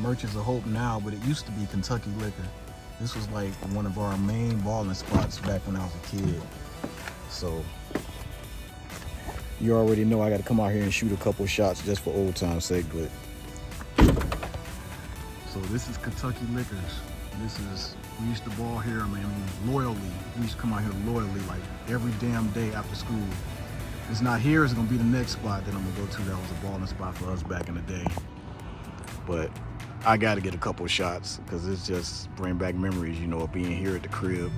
Merchants of Hope now, but it used to be Kentucky Liquor. This was like one of our main balling spots back when I was a kid. So you already know I got to come out here and shoot a couple shots just for old time's sake. But so this is Kentucky Liquors. We used to ball here, I mean, loyally. We used to come out here loyally, like every damn day after school. It's not here, it's gonna be the next spot that I'm gonna go to. That was a balling spot for us back in the day. But I gotta get a couple shots because it's just bring back memories, you know, of being here at the crib.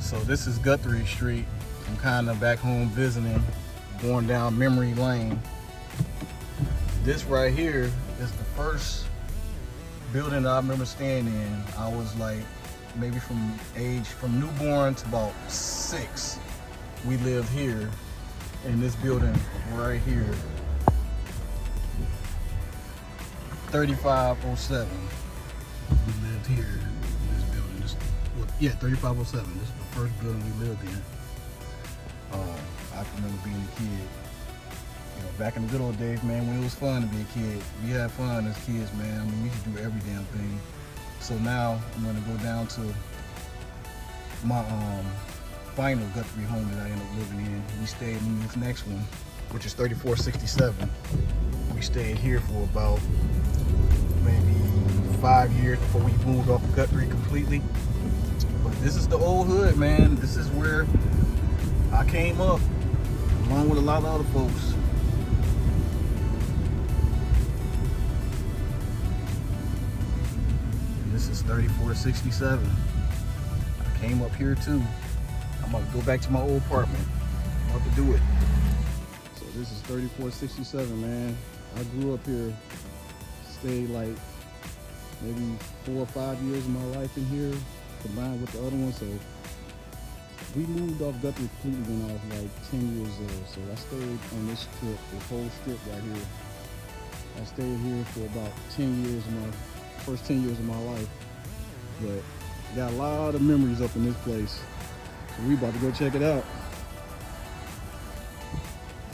So this is Guthrie Street. I'm kind of back home visiting, going down memory lane. This right here is the first building that I remember staying in. I was like, maybe from newborn to about 6, we lived here in this building right here. 3507. We lived here in this building. Yeah, 3507. This is the first building we lived in. I can remember being a kid. You know, back in the good old days, man, when it was fun to be a kid. We had fun as kids, man. I mean, we used to do every damn thing. So now I'm gonna go down to my final Guthrie home that I ended up living in. We stayed in this next one, which is 3467. We stayed here for about maybe 5 years before we moved off of Guthrie completely. But this is the old hood, man. This is where I came up, along with a lot of other folks. And this is 3467. I came up here too. I'm about to go back to my old apartment. I'm about to do it. So this is 3467, man. I grew up here, stayed like maybe 4 or 5 years of my life in here, combined with the other one. So we moved off Guthrie completely when I was like 10 years old. So I stayed on this strip, this whole strip right here. I stayed here for about 10 years of my first 10 years of my life. But got a lot of memories up in this place. So we about to go check it out.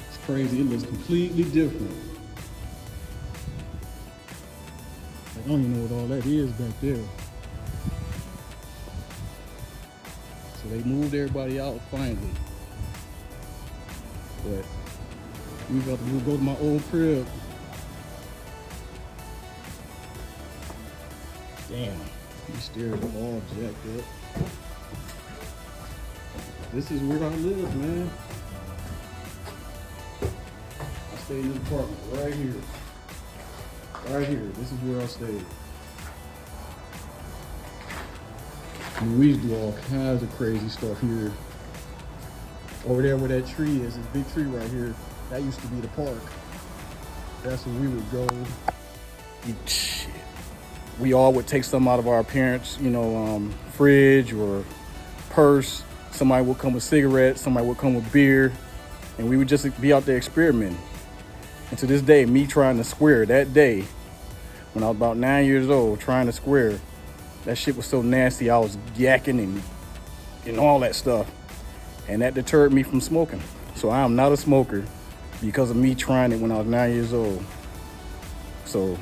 It's crazy, it looks completely different. I don't even know what all that is back there. So they moved everybody out finally. But we about to go to my old crib. Damn, these stairs are all jacked up. This is where I live, man. I stay in this apartment right here. Right here, this is where I stayed. I mean, we used to do all kinds of crazy stuff here. Over there where that tree is, this big tree right here, that used to be the park. That's where we would go. Shit. We all would take something out of our parents', fridge or purse. Somebody would come with cigarettes, somebody would come with beer, and we would just be out there experimenting. And to this day, me trying to square that day, when I was about 9 years old, trying to square That shit was so nasty. I was yakking and all that stuff. And that deterred me from smoking. So I am not a smoker because of me trying it when I was 9 years old. So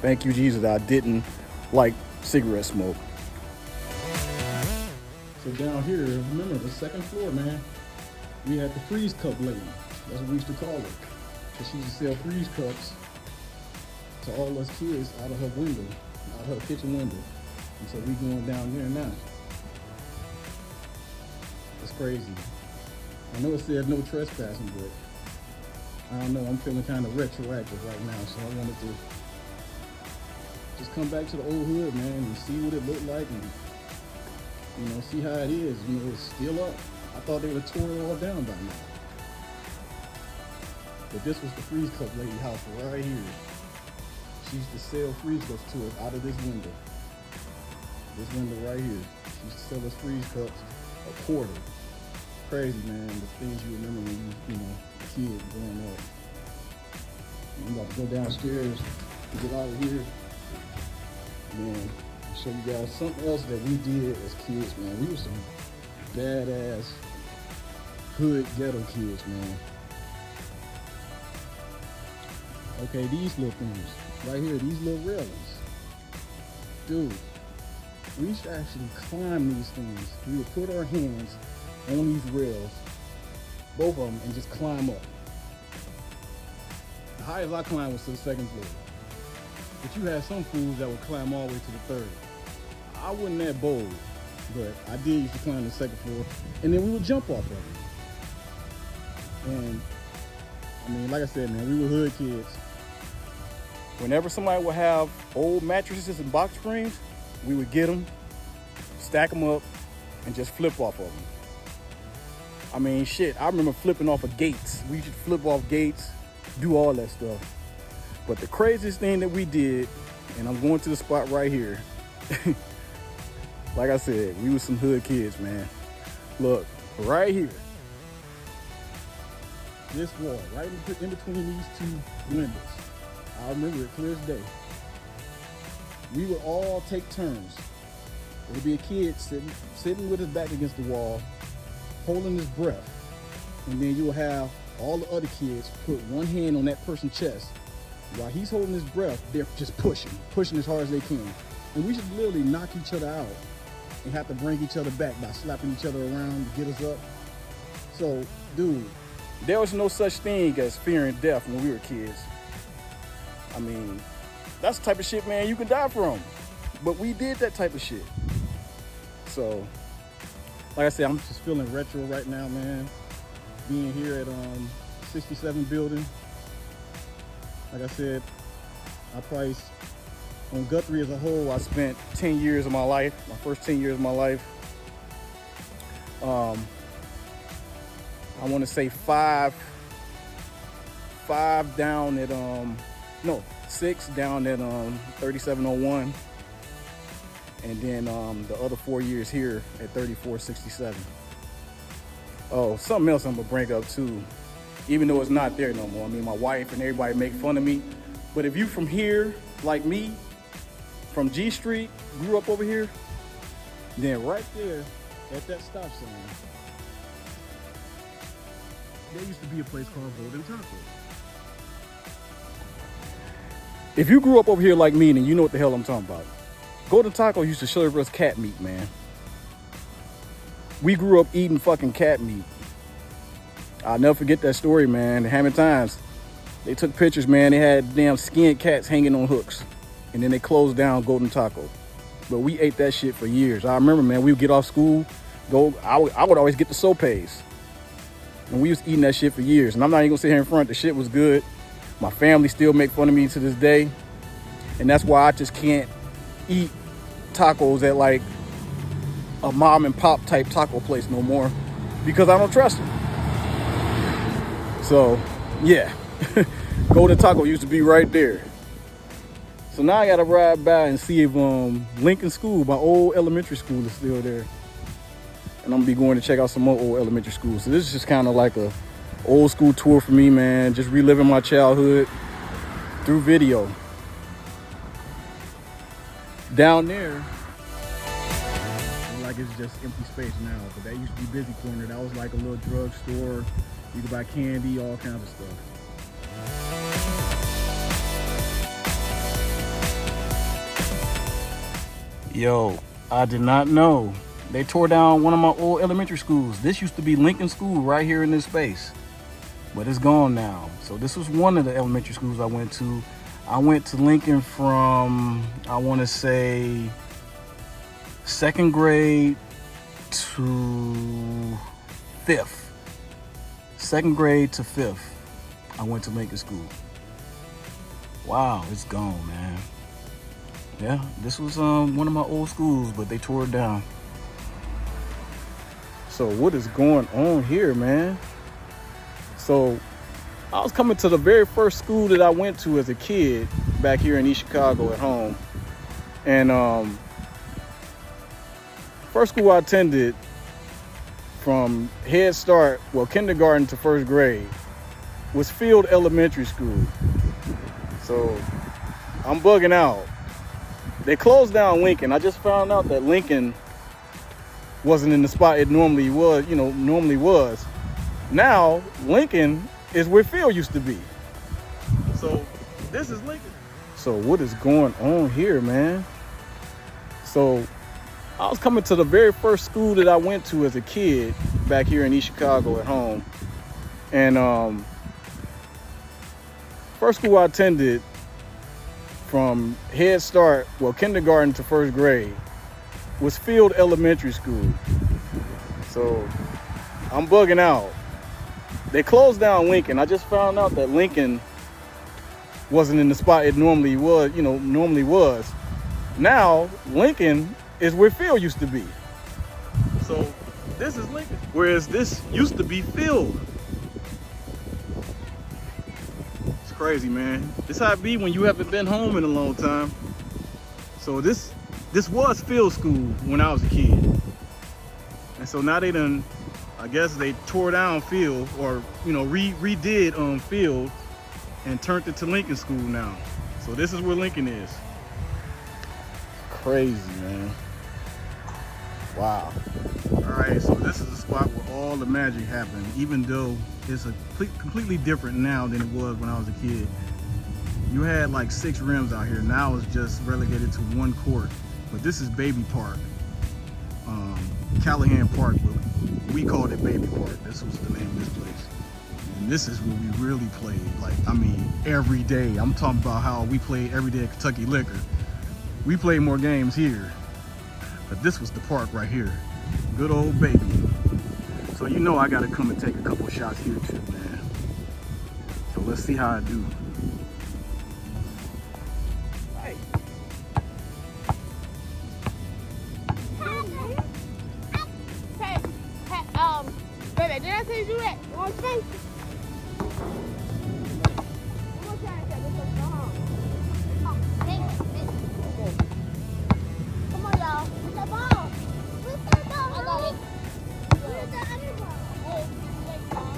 thank you, Jesus, that I didn't like cigarette smoke. So down here, remember the second floor, man, we had the freeze cup lady. That's what we used to call her. Because she used to sell freeze cups to all us kids out of her window, out of her kitchen window. And so we going down there now. It's crazy. I know it said no trespassing, but I don't know, I'm feeling kind of retroactive right now, so I wanted to just come back to the old hood, man, and see what it looked like, and, you know, see how it is. You know, it's still up. I thought they would have tore it all down by now. But this was the freeze cup lady house right here. She used to sell freeze cups to us out of this window. This window right here. She used to sell us freeze cups a quarter. Crazy, man, the things you remember when you know, a kid growing up. I'm about to go downstairs to get out of here. Man, I'll show you guys something else that we did as kids, man. We were some badass hood ghetto kids, man. Okay, these little things right here, these little railings. Dude, we used to actually climb these things. We would put our hands on these rails, both of them, and just climb up. The highest I climbed was to the second floor. But you had some fools that would climb all the way to the third. I wasn't that bold, but I did used to climb the second floor, and then we would jump off of it. And I mean, like I said, man, we were hood kids. Whenever somebody would have old mattresses and box springs, we would get them, stack them up, and just flip off of them. I mean, shit, I remember flipping off of gates. We used to flip off gates, do all that stuff. But the craziest thing that we did, and I'm going to the spot right here. Like I said, we were some hood kids, man. Look, right here. This wall, right in between these two windows. I remember it clear as day. We would all take turns. There would be a kid sitting with his back against the wall, holding his breath. And then you will have all the other kids put one hand on that person's chest. While he's holding his breath, they're just pushing as hard as they can. And we should literally knock each other out and have to bring each other back by slapping each other around to get us up. So, dude, there was no such thing as fearing death when we were kids. I mean, that's the type of shit, man, you can die from. But we did that type of shit. So, like I said, I'm just feeling retro right now, man. Being here at 67 building. Like I said, on Guthrie as a whole, I spent 10 years of my life, my first 10 years of my life. I want to say six down at 3701. And then the other 4 years here at 3467. Oh, something else I'm gonna bring up too, even though it's not there no more. I mean, my wife and everybody make fun of me, but if you from here, like me, from G Street, grew up over here, then right there at that stop sign, there used to be a place called Golden Taco. If you grew up over here like me, then you know what the hell I'm talking about. Golden Taco used to serve us cat meat, man. We grew up eating fucking cat meat. I'll never forget that story, man. The Hammond Times, they took pictures, man. They had damn skinned cats hanging on hooks. And then they closed down Golden Taco. But we ate that shit for years. I remember, man, we would get off school, I would always get the sopes. And we was eating that shit for years. And I'm not even gonna sit here in front, the shit was good. My family still make fun of me to this day. And that's why I just can't eat tacos at like a mom and pop type taco place no more, because I don't trust them. So yeah, Golden Taco used to be right there. So now I gotta ride by and see if Lincoln School, my old elementary school, is still there. And I'm gonna be going to check out some more old elementary schools. So this is just kind of like a old school tour for me, man. Just reliving my childhood through video. Down there like it's just empty space now. But that used to be Busy Corner. That was like a little drug store. You could buy candy, all kinds of stuff. Yo, I did not know they tore down one of my old elementary schools. This used to be Lincoln School right here in this space, but it's gone now. So this was one of the elementary schools I went to. I went to Lincoln from, I want to say, 2nd grade to 5th. 2nd grade to 5th, I went to Lincoln School. Wow, it's gone, man. Yeah, this was one of my old schools, but they tore it down. So what is going on here, man? So I was coming to the very first school that I went to as a kid back here in East Chicago at home. And first school I attended from Head Start, well, kindergarten to 1st grade, was Field Elementary School. So I'm bugging out. They closed down Lincoln. I just found out that Lincoln wasn't in the spot it normally was, Now Lincoln is where Field used to be. So this is Lincoln. So what is going on here, man? So I was coming to the very first school that I went to as a kid back here in East Chicago at home. And first school I attended from Head Start, well, kindergarten to 1st grade, was Field Elementary School. So I'm bugging out. They closed down Lincoln. I just found out that Lincoln wasn't in the spot it normally was, Now Lincoln is where Field used to be. So this is Lincoln. Whereas this used to be Field. It's crazy, man. This how it be when you haven't been home in a long time. So this was Field School when I was a kid. And so now they done, I guess they tore down Field, or redid Field and turned it to Lincoln School now. So this is where Lincoln is. Crazy, man. Wow. All right, so this is the spot where all the magic happened, even though it's a completely different now than it was when I was a kid. You had like 6 rims out here. Now it's just relegated to 1 court. But this is Baby Park, Callahan Park, but we called it Baby Park. This was the name of this place. And this is where we really played, every day. I'm talking about how we played every day at Kentucky Liquor. We played more games here, but this was the park right here. Good old Baby. So I gotta come and take a couple shots here too, man. So let's see how I do. Baby, did I say you do that? You want to face? I'm gonna try and get this one home. Oh, okay. Come on, y'all. With the ball. With the ball. I got it. With the other ball. Hey, take the ball.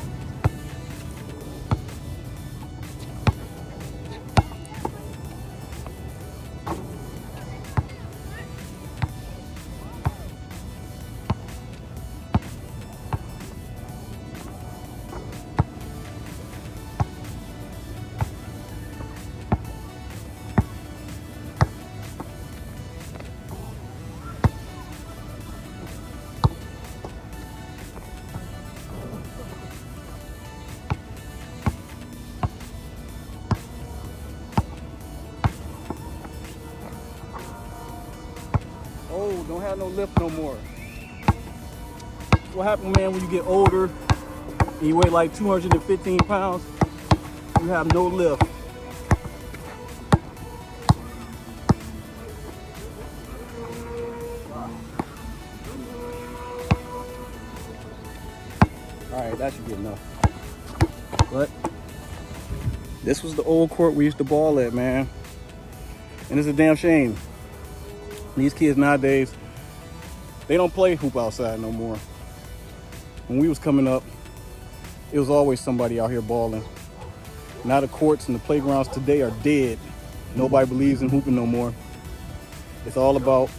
Oh, don't have no lift no more. What happens, man, when you get older and you weigh like 215 pounds, you have no lift. All right, that should be enough. But this was the old court we used to ball at, man. And it's a damn shame. These kids nowadays, they don't play hoop outside no more. When we was coming up, it was always somebody out here balling. Now the courts and the playgrounds today are dead. Nobody believes in hooping no more. It's all about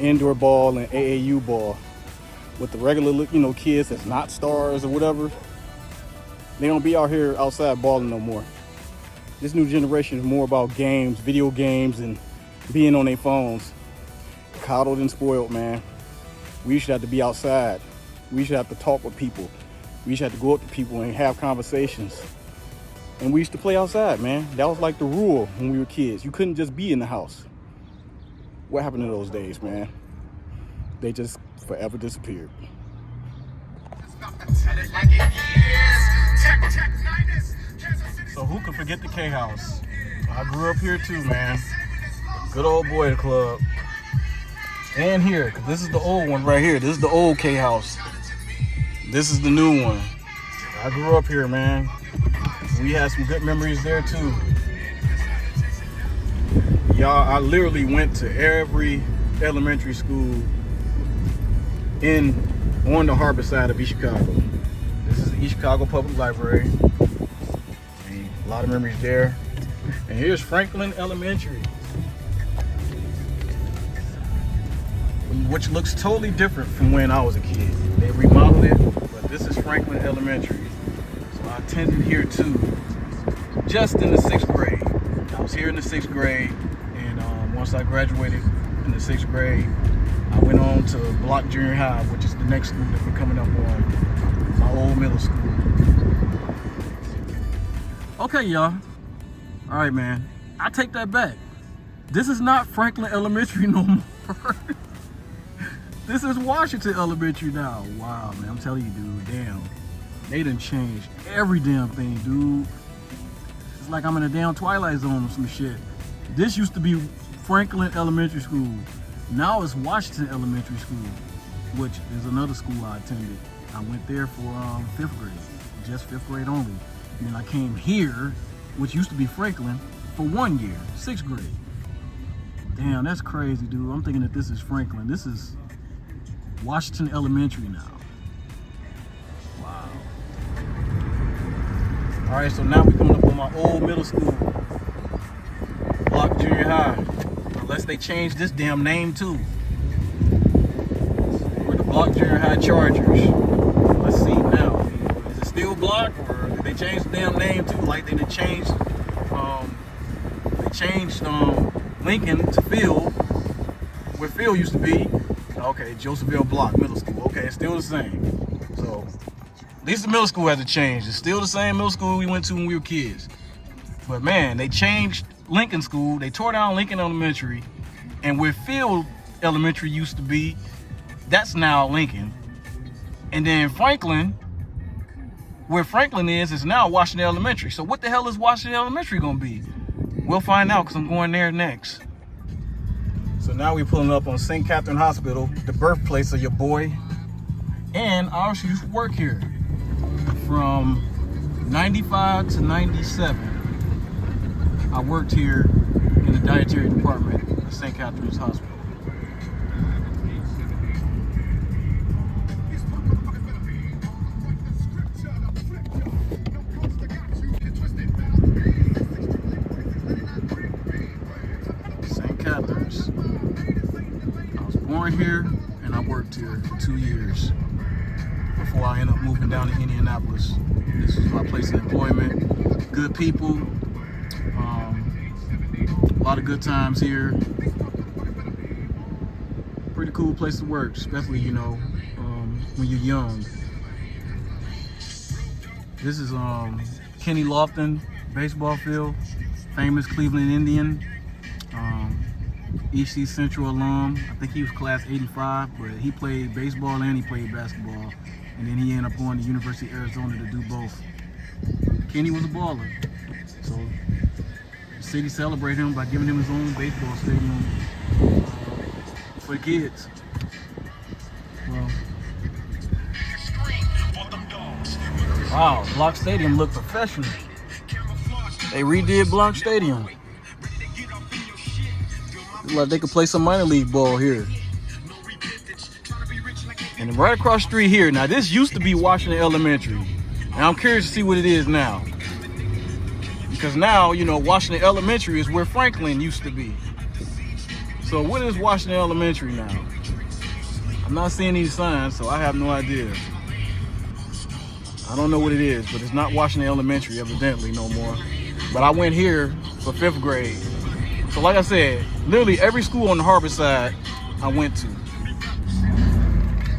indoor ball and AAU ball. With the regular, kids that's not stars or whatever, they don't be out here outside balling no more. This new generation is more about games, video games, and being on their phones. Coddled and spoiled, man. We used to have to be outside. We used to have to talk with people. We used to have to go up to people and have conversations. And we used to play outside, man. That was like the rule when we were kids. You couldn't just be in the house. What happened to those days, man? They just forever disappeared. So who could forget the K House? I grew up here too, man. Good old boy club. And here, because this is the old one right here. This is the old K House. This is the new one. I grew up here, man. We had some good memories there too. Y'all, I literally went to every elementary school on the harbor side of East Chicago. This is the East Chicago Public Library. And a lot of memories there. And here's Franklin Elementary, which looks totally different from when I was a kid. They remodeled it, but this is Franklin Elementary. So I attended here too, just in the 6th grade. I was here in the 6th grade, and once I graduated in the 6th grade, I went on to Block Junior High, which is the next school that we're coming up on, my old middle school. Okay, y'all. All right, man. I take that back. This is not Franklin Elementary no more. This is Washington Elementary now. Wow, man. I'm telling you, dude. Damn. They done changed every damn thing, dude. It's like I'm in a damn Twilight Zone or some shit. This used to be Franklin Elementary School. Now it's Washington Elementary School, which is another school I attended. I went there for 5th grade, just 5th grade only. And then I came here, which used to be Franklin, for 1 year, 6th grade. Damn, that's crazy, dude. I'm thinking that this is Franklin. This is Washington Elementary now. Wow. All right, so now we're coming up on my old middle school, Block Junior High. Unless they change this damn name too. We're the Block Junior High Chargers. Let's see now. Is it still Block, or did they change the damn name too? Like they changed Lincoln to Field, where Field used to be. Okay, Josephville Block Middle School. Okay, it's still the same. So at least the middle school hasn't changed. It's still the same middle school we went to when we were kids. But man, they changed Lincoln School. They tore down Lincoln Elementary, and where Field Elementary used to be, that's now Lincoln. And then Franklin, where Franklin is now Washington Elementary. So what the hell is Washington Elementary gonna be? We'll find out, because I'm going there next. So now we're pulling up on St. Catherine Hospital, the birthplace of your boy. And I actually used to work here from 95 to 97. I worked here in the dietary department at St. Catherine's Hospital. St. Catherine's. I was born here and I worked here for 2 years before I ended up moving down to Indianapolis. This was my place of employment. Good people. A lot of good times here. Pretty cool place to work, especially, when you're young. This is Kenny Lofton baseball field, famous Cleveland Indian, EC Central alum. I think he was class 85, but he played baseball and he played basketball. And then he ended up going to University of Arizona to do both. Kenny was a baller. So the city celebrated him by giving him his own baseball stadium for the kids. Well, wow, Block Stadium looked professional. They redid Block Stadium. Look like they could play some minor league ball here. And right across the street here, now this used to be Washington Elementary. And I'm curious to see what it is now. Because now, Washington Elementary is where Franklin used to be. So what is Washington Elementary now? I'm not seeing these signs, so I have no idea. I don't know what it is, but it's not Washington Elementary evidently no more. But I went here for 5th grade. So like I said, literally every school on the harbor side I went to.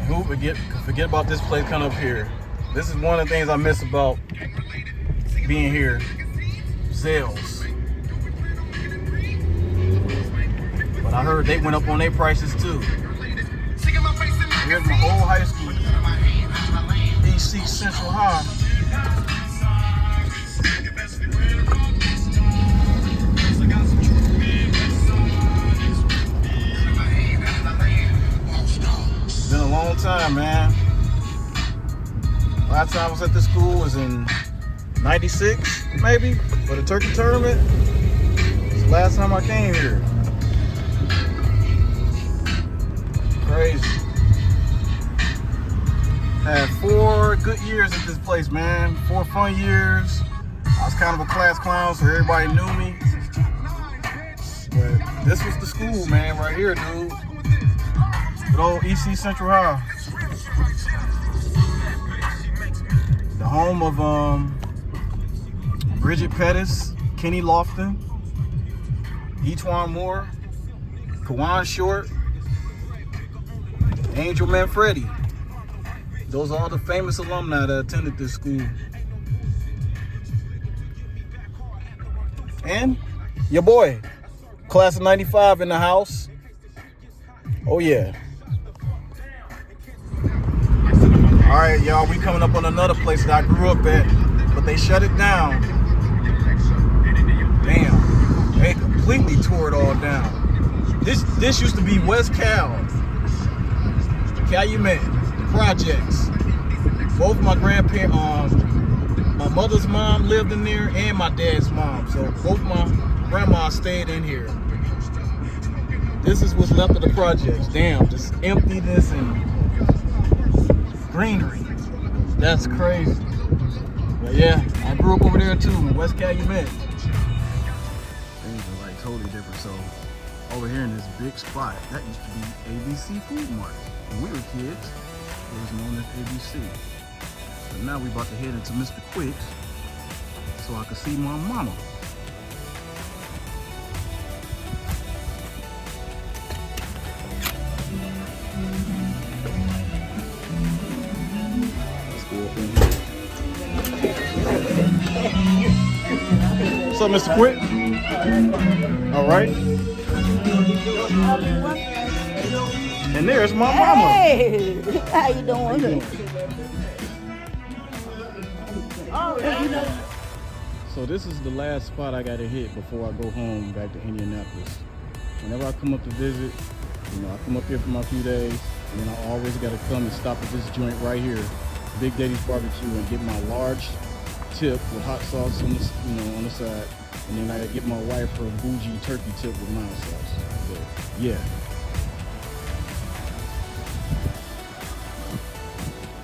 Who forget about this place coming up here. This is one of the things I miss about being here. Sales. But I heard they went up on their prices too. Here's my old high school. BC Central High. It's been a long time, man. Last time I was at this school was in 96, maybe, for the turkey tournament. It's the last time I came here. Crazy. Had 4 good years at this place, man. 4 fun years. I was kind of a class clown, so everybody knew me. But this was the school, man, right here, dude. Good old EC Central High. The home of Bridget Pettis, Kenny Lofton, Etwan Moore, Kawan Short, Angel Manfredi. Those are all the famous alumni that attended this school. And your boy, class of 95 in the house. Oh yeah. All right, y'all, we coming up on another place that I grew up at, but they shut it down. Damn, they completely tore it all down. This used to be West Cal, Calumet, the projects. Both my grandparents, my mother's mom lived in there, and my dad's mom. So both my grandmas stayed in here. This is what's left of the projects. Damn, just emptiness and greenery. That's crazy. But yeah, I grew up over there too, in West Calumet. Things are like totally different. So over here in this big spot, that used to be ABC Food Mart. When we were kids, it was known as ABC. But now we about to head into Mr. Quick's so I can see my mama. What's up, Mr. Quick? All right. And there's my mama. Hey, how you doing? So this is the last spot I gotta hit before I go home back to Indianapolis. Whenever I come up to visit, I come up here for my few days, and then I always gotta come and stop at this joint right here, Big Daddy's Barbecue, and get my large tip with hot sauce on the, on the side, and then I get my wife her bougie turkey tip with mild sauce. But yeah.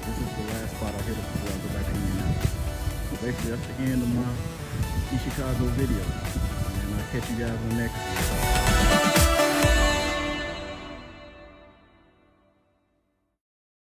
This is the last spot I hit it before I go back to Indianapolis. So basically, that's the end of my Chicago video, and I'll catch you guys on the next one.